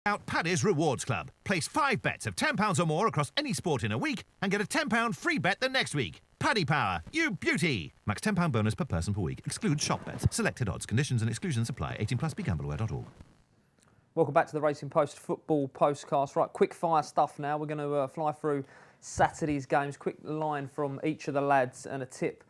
Out Paddy's Rewards Club. Place 5 bets of £10 or more across any sport in a week and get a £10 free bet the next week. Paddy Power, you beauty! Max £10 bonus per person per week. Excludes shop bets. Selected odds, conditions and exclusions apply. 18 plus. BeGambleAware.org. Welcome back to the Racing Post Football Postcast. Right, quick fire stuff now. We're going to fly through Saturday's games. Quick line from each of the lads and a tip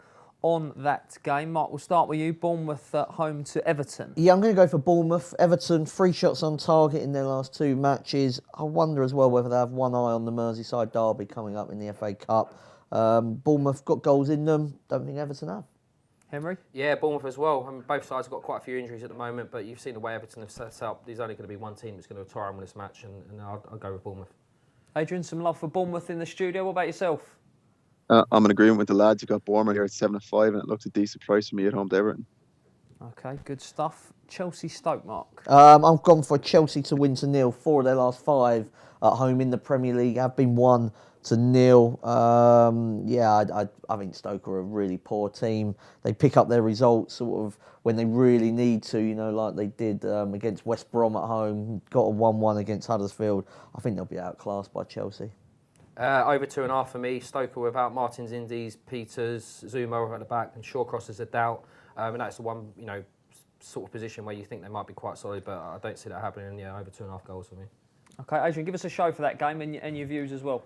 on that game. Mark, we'll start with you. Bournemouth at home to Everton. Yeah, I'm going to go for Bournemouth. Everton, 3 shots on target in their last 2 matches. I wonder as well whether they have one eye on the Merseyside derby coming up in the FA Cup. Bournemouth got goals in them. Don't think Everton have. Henry? Yeah, Bournemouth as well. I mean, both sides have got quite a few injuries at the moment, but you've seen the way Everton have set up. There's only going to be one team that's going to retire on this match, and I'll go with Bournemouth. Adrian, some love for Bournemouth in the studio. What about yourself? I'm in agreement with the lads. You've got Bournemouth here at 7-5, and it looks a decent price for me at home to Everton. Okay, good stuff. Chelsea-Stoke, Mark? I've gone for Chelsea to win to 0. 4 of their last 5 at home in the Premier League have been 1-0. I think Stoke are a really poor team. They pick up their results sort of when they really need to, like they did against West Brom at home, got a 1-1 against Huddersfield. I think they'll be outclassed by Chelsea. Over 2.5 for me. Stoke are without Martins, Indies, Peters, Zuma at the back, and Shawcross is a doubt. And that's the one, sort of position where you think they might be quite solid, but I don't see that happening. And yeah, over 2.5 goals for me. Okay, Adrian, give us a show for that game and your views as well.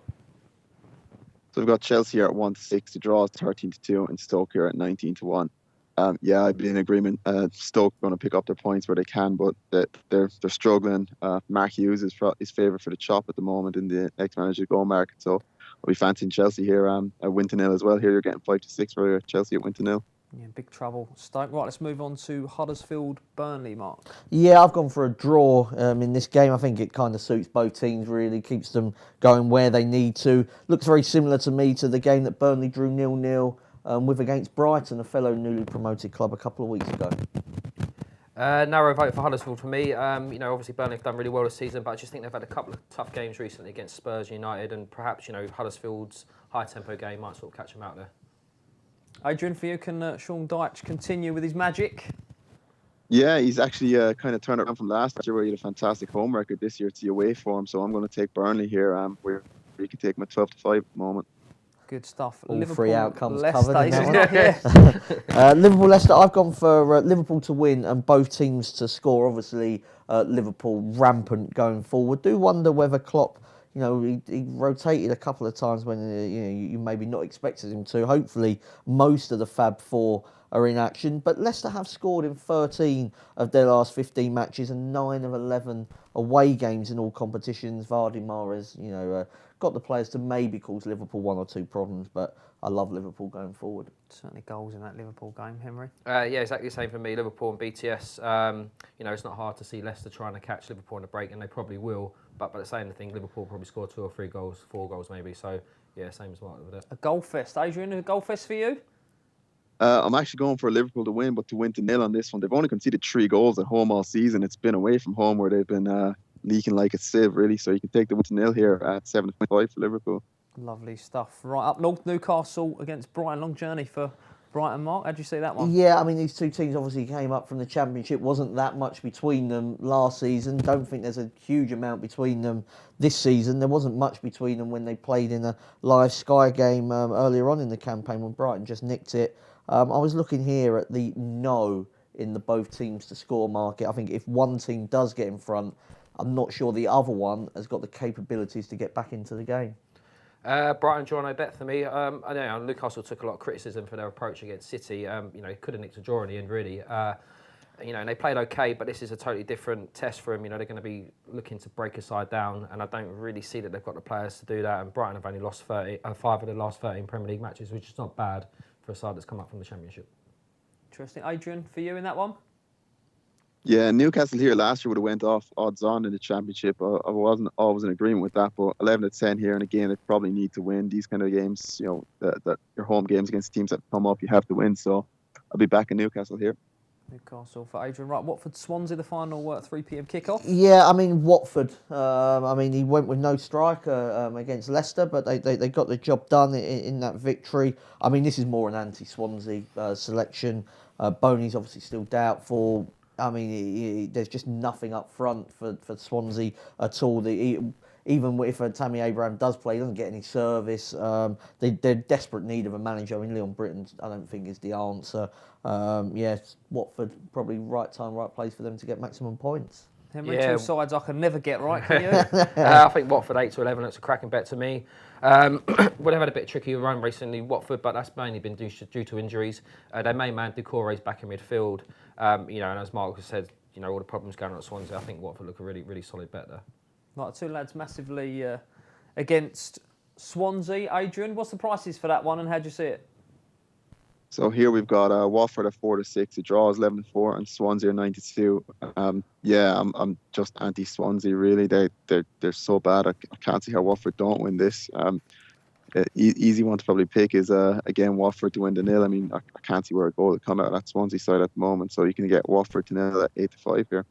So we've got Chelsea here at 1-6, the draw is 13-2, and Stoke here at 19-1. I'd be in agreement. Stoke are going to pick up their points where they can, but they're struggling. Mark Hughes is favourite for the chop at the moment in the ex-manager goal market, so I'll be fancying Chelsea here. A win to 0 as well. Here you're getting 5-6 for Chelsea at win to 0. Yeah, big trouble. Stoke. Right, let's move on to Huddersfield-Burnley, Mark. Yeah, I've gone for a draw in this game. I think it kind of suits both teams, really. Keeps them going where they need to. Looks very similar to me to the game that Burnley drew 0-0 with against Brighton, a fellow newly promoted club, a couple of weeks ago. Narrow vote for Huddersfield for me. Obviously Burnley have done really well this season, but I just think they've had a couple of tough games recently against Spurs, United, and perhaps, Huddersfield's high-tempo game might sort of catch them out there. Adrian, for you, can Sean Dyche continue with his magic? Yeah, he's actually kind of turned around from last year where he had a fantastic home record. This year it's the away form, so I'm going to take Burnley here, where you can take him at 12-5 at the moment. Good stuff. All Liverpool, 3 outcomes Leicester, covered. In that one. Liverpool, Leicester. I've gone for Liverpool to win and both teams to score. Obviously, Liverpool rampant going forward. Do wonder whether Klopp, he rotated a couple of times when you maybe not expected him to. Hopefully, most of the Fab Four are in action. But Leicester have scored in 13 of their last 15 matches and 9 of 11 away games in all competitions. Vardy, Mahrez, got the players to maybe cause Liverpool 1 or 2 problems, but I love Liverpool going forward. Certainly goals in that Liverpool game, Henry. Yeah, exactly the same for me. Liverpool and BTS. It's not hard to see Leicester trying to catch Liverpool in a break, and they probably will. But by the same thing, Liverpool probably score 2 or 3 goals, 4 goals maybe. So yeah, same as Mark with it. A goal fest, Adrian. A goal fest for you? I'm actually going for Liverpool to win, but to win to 0 on this one. They've only conceded 3 goals at home all season. It's been away from home where they've been leaking like a sieve, really. So you can take the win to 0 here at 7.5 for Liverpool. Lovely stuff. Right up north, Newcastle against Brighton. Long journey for Brighton, Mark. How do you see that one? Yeah, I mean, these 2 teams obviously came up from the Championship. Wasn't that much between them last season. Don't think there's a huge amount between them this season. There wasn't much between them when they played in a live Sky game earlier on in the campaign when Brighton just nicked it. I was looking here at the no in the both teams to score market. I think if one team does get in front, I'm not sure the other one has got the capabilities to get back into the game. Brighton draw no bet for me. I know Newcastle took a lot of criticism for their approach against City. Could have nicked a draw in the end, really. And they played okay, but this is a totally different test for them. They're going to be looking to break a side down, and I don't really see that they've got the players to do that. And Brighton have only lost 5 of the last 13 Premier League matches, which is not bad for a side that's come up from the Championship. Interesting. Adrian, for you in that one? Yeah, Newcastle here last year would have went off odds on in the Championship. I wasn't always in agreement with that, but 11-10 here, and again, they probably need to win these kind of games. That your home games against teams that come up, you have to win. So I'll be back in Newcastle here. Newcastle for Adrian. Right, Watford Swansea, the final 3 p.m. kickoff. Yeah, I mean Watford. He went with no striker against Leicester, but they got the job done in that victory. I mean, this is more an anti-Swansea selection. Boney's obviously still doubtful. I mean, there's just nothing up front for Swansea at all. Even if Tammy Abraham does play, he doesn't get any service. They're desperate need of a manager. I mean, Leon Britton, I don't think is the answer. Watford probably right time, right place for them to get maximum points. Henry, two sides I can never get right, can you? I think Watford 8 to 11. That's a cracking bet to me. Well, they've had a bit of tricky run recently, Watford, but that's mainly been due to injuries. Their main man, Doucouré's back in midfield. And as Mark has said, all the problems going on at Swansea, I think Watford look a really, really solid bet there. Right, two lads massively against Swansea. Adrian, what's the prices for that one, and how do you see it? So here we've got Watford at 4-6, the draw is 11-4, and Swansea are 9-2. I'm just anti-Swansea really. They're so bad. I can't see how Watford don't win this. Easy one to probably pick is again Watford to win the 0. I mean, I can't see where a goal will come out of that Swansea side at the moment. So you can get Watford to 0 at 8-5 here.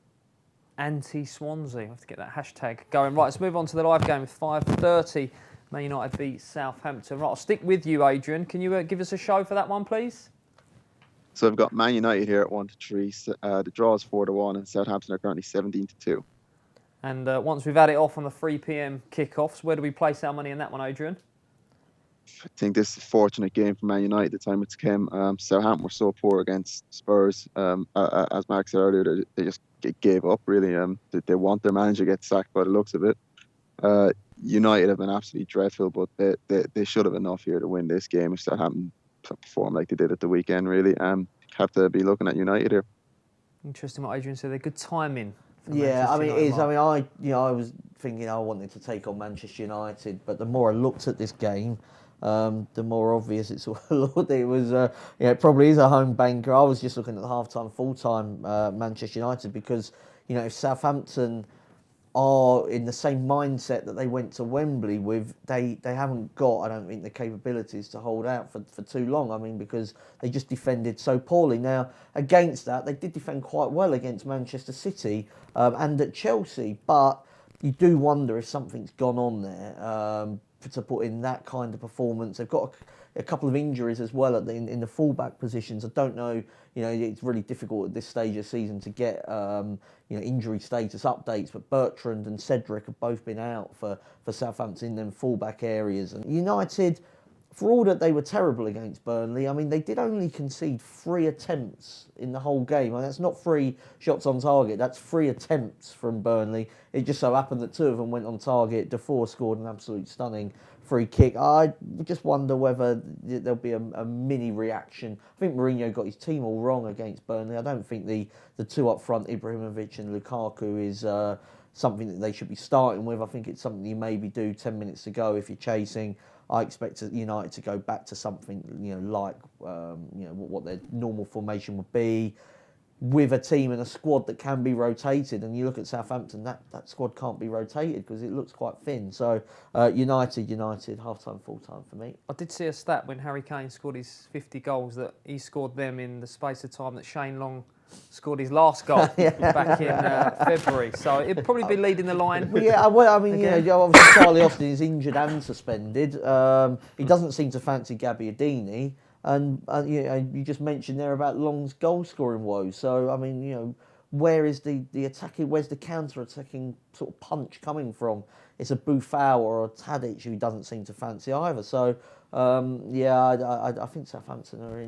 Anti-Swansea. I have to get that hashtag going. Right, let's move on to the live game with 5:30. Man United beat Southampton. Right, I'll stick with you, Adrian. Can you give us a show for that one, please? So I've got Man United here at 1-3. The draw is 4-1, and Southampton are currently 17-2. And once we've had it off on the 3 p.m. kickoffs, where do we place our money in that one, Adrian? I think this is a fortunate game for Man United. The time it's came, Southampton were so poor against Spurs. As Mark said earlier, they just gave up. Really, they want their manager to get sacked by the looks of it. United have been absolutely dreadful, but they should have enough here to win this game if Southampton perform like they did at the weekend. Really, have to be looking at United here. Interesting what Adrian said. They're good timing. Yeah, I mean United, it is. Mark. I mean, I was thinking I wanted to take on Manchester United, but the more I looked at this game, the more obvious it sort of looked. It was, it probably is a home banker. I was just looking at the half-time, full-time Manchester United because, if Southampton are in the same mindset that they went to Wembley with, they haven't got, I don't think, the capabilities to hold out for too long. I mean, because they just defended so poorly. Now, against that, they did defend quite well against Manchester City and at Chelsea, but you do wonder if something's gone on there to put in that kind of performance. They've got a couple of injuries as well in the fullback positions. I don't know, it's really difficult at this stage of the season to get, injury status updates, but Bertrand and Cedric have both been out for Southampton in them fullback areas. And United, for all that they were terrible against Burnley, I mean, they did only concede 3 attempts in the whole game. And that's not 3 shots on target, that's 3 attempts from Burnley. It just so happened that 2 of them went on target. Defoe scored an absolute stunning free kick. I just wonder whether there'll be a mini reaction. I think Mourinho got his team all wrong against Burnley. I don't think the 2 up front, Ibrahimovic and Lukaku, is something that they should be starting with. I think it's something you maybe do 10 minutes to go if you're chasing. I expect United to go back to something, like what their normal formation would be, with a team and a squad that can be rotated. And you look at Southampton, that squad can't be rotated because it looks quite thin. So United, half-time, full-time for me. I did see a stat when Harry Kane scored his 50 goals that he scored them in the space of time that Shane Long scored his last goal back in February. So it'd probably be leading the line. Well, I mean, obviously Charlie Austin is injured and suspended. He doesn't seem to fancy Gabbiadini. And you just mentioned there about Long's goal-scoring woes. So, I mean, where is the attacking, where's the counter-attacking sort of punch coming from? It's a Buffal or a Tadic who doesn't seem to fancy either. So, I think Southampton are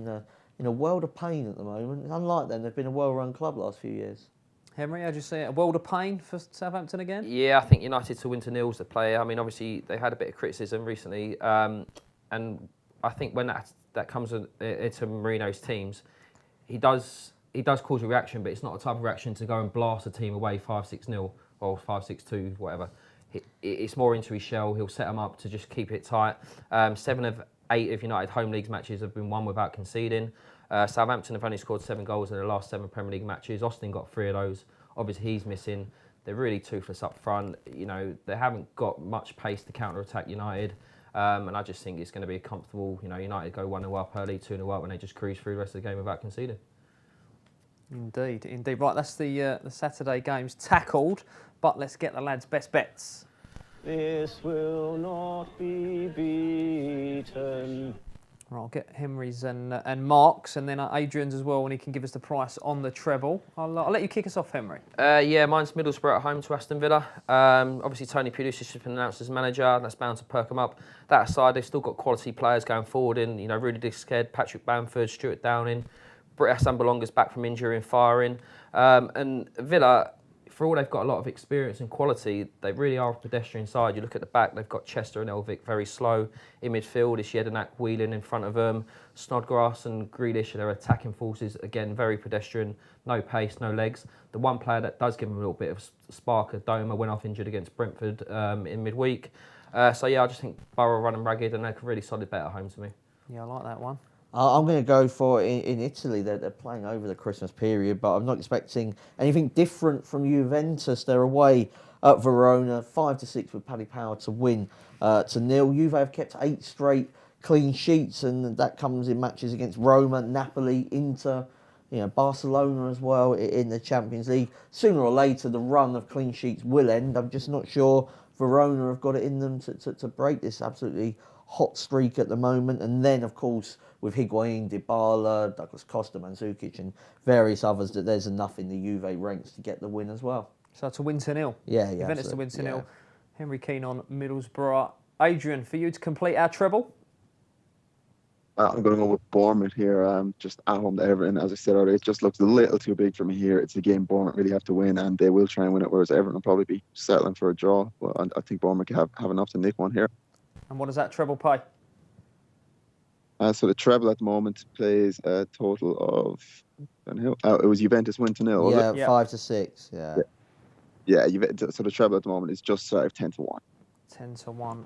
in a world of pain at the moment. Unlike them, they've been a well-run club last few years. Henry, how'd you see it? A world of pain for Southampton again? Yeah, I think United to win to 0's the play. I mean, obviously, they had a bit of criticism recently. And I think when that comes into Mourinho's teams, he does cause a reaction, but it's not a type of reaction to go and blast a team away 5-6-0 or 5-6-2, whatever. It's more into his shell. He'll set them up to just keep it tight. 7 of 8 of United home leagues matches have been won without conceding. Southampton have only scored 7 goals in the last 7 Premier League matches. Austin got 3 of those. Obviously, he's missing. They're really toothless up front. They haven't got much pace to counter-attack United. And I just think it's going to be a comfortable, United go 1-0 up early, 2-0 up, and they just cruise through the rest of the game without conceding. Indeed. Right, that's the Saturday games tackled, but let's get the lads' best bets. This will not be beaten. Right, I'll get Henry's and Mark's, and then Adrian's as well when he can give us the price on the treble. I'll let you kick us off, Henry. Yeah, mine's Middlesbrough at home to Aston Villa. Obviously, Tony Pulis has been announced as manager. That's bound to perk them up. That aside, they've still got quality players going forward in, Rudy Dickhead, Patrick Bamford, Stuart Downing. Britt Assam-Belonga's back from injury and firing. And Villa, for all they've got a lot of experience and quality, they really are a pedestrian side. You look at the back, they've got Chester and Elvick very slow. In midfield, it's Jedinak wheeling in front of them. Snodgrass and Grealish, their attacking forces, again, very pedestrian. No pace, no legs. The one player that does give them a little bit of spark, Doma, went off injured against Brentford in midweek. So yeah, I just think Borough running ragged and they're a really solid bet at home to me. Yeah, I like that one. I'm going to go for in Italy. They're playing over the Christmas period, but I'm not expecting anything different from Juventus. They're away at Verona, 5-6 with Paddy Power to win to 0. Juve have kept 8 straight clean sheets, and that comes in matches against Roma, Napoli, Inter, Barcelona as well in the Champions League. Sooner or later, the run of clean sheets will end. I'm just not sure Verona have got it in them to break this absolutely hot streak at the moment. And then, of course, with Higuain, Dybala, Douglas Costa, Mandzukic and various others, that there's enough in the Juve ranks to get the win as well. So to win to 0. Yeah. Juventus to win to 0. Henry keen on Middlesbrough. Adrian, for you to complete our treble? I'm going to go with Bournemouth here, just at home to Everton. As I said earlier, it just looks a little too big for me here. It's a game Bournemouth really have to win, and they will try and win it, whereas Everton will probably be settling for a draw. But I think Bournemouth have enough to nick one here. And what does that treble pay? So the treble at the moment plays a total of, it was Juventus win to 0, was it? Yeah, 5-6. Yeah. Yeah, so the treble at the moment is just sort of 10-1. 10-1